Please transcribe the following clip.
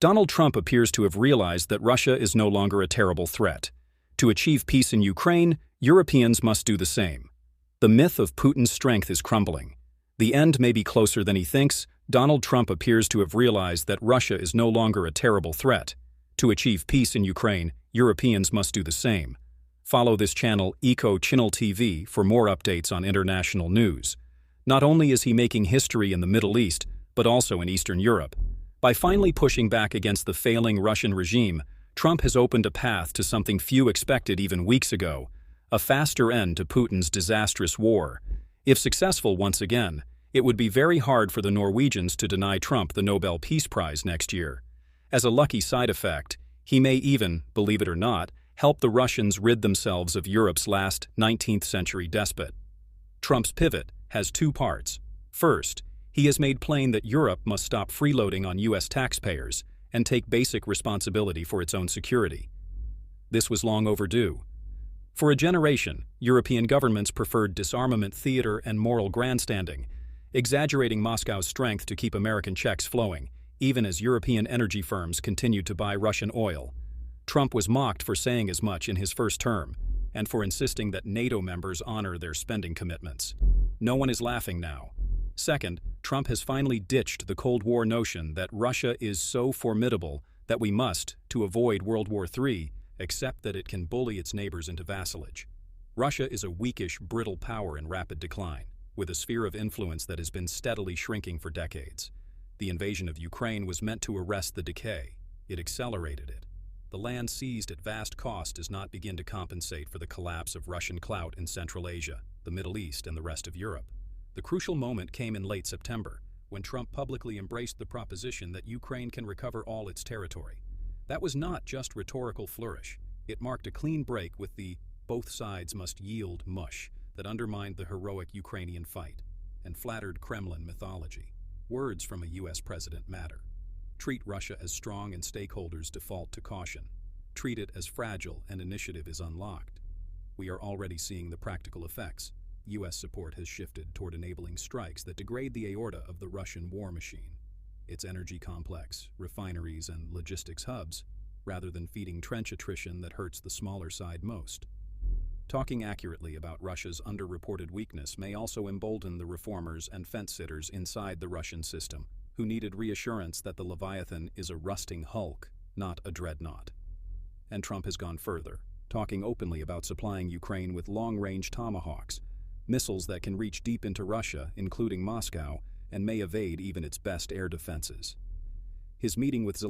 Donald Trump appears to have realized that Russia is no longer a terrible threat. To achieve peace in Ukraine, Europeans must do the same. The myth of Putin's strength is crumbling. The end may be closer than he thinks. Donald Trump appears to have realized that Russia is no longer a terrible threat. To achieve peace in Ukraine, Europeans must do the same. Follow this channel, ECOchnneltv, for more updates on international news. Not only is he making history in the Middle East, but also in Eastern Europe. By finally pushing back against the failing Russian regime, Trump has opened a path to something few expected even weeks ago: a faster end to Putin's disastrous war. If successful once again, it would be very hard for the Norwegians to deny Trump the Nobel Peace Prize next year. As a lucky side effect, he may even, believe it or not, help the Russians rid themselves of Europe's last 19th-century despot. Trump's pivot has two parts. First, he has made plain that Europe must stop freeloading on U.S. taxpayers and take basic responsibility for its own security. This was long overdue. For a generation, European governments preferred disarmament theater and moral grandstanding, exaggerating Moscow's strength to keep American checks flowing, even as European energy firms continued to buy Russian oil. Trump was mocked for saying as much in his first term, and for insisting that NATO members honor their spending commitments. No one is laughing now. Second, Trump has finally ditched the Cold War notion that Russia is so formidable that we must, to avoid World War III, accept that it can bully its neighbors into vassalage. Russia is a weakish, brittle power in rapid decline, with a sphere of influence that has been steadily shrinking for decades. The invasion of Ukraine was meant to arrest the decay. It accelerated it. The land seized at vast cost does not begin to compensate for the collapse of Russian clout in Central Asia, the Middle East, and the rest of Europe. The crucial moment came in late September, when Trump publicly embraced the proposition that Ukraine can recover all its territory. That was not just rhetorical flourish. It marked a clean break with the "both sides must yield" mush that undermined the heroic Ukrainian fight and flattered Kremlin mythology. Words from a U.S. president matter. Treat Russia as strong and stakeholders default to caution. Treat it as fragile and initiative is unlocked. We are already seeing the practical effects. U.S. support has shifted toward enabling strikes that degrade the aorta of the Russian war machine, its energy complex, refineries, and logistics hubs, rather than feeding trench attrition that hurts the smaller side most. Talking accurately about Russia's underreported weakness may also embolden the reformers and fence-sitters inside the Russian system, who needed reassurance that the Leviathan is a rusting hulk, not a dreadnought. And Trump has gone further, talking openly about supplying Ukraine with long-range Tomahawks, missiles that can reach deep into Russia, including Moscow, and may evade even its best air defenses. His meeting with Zelensky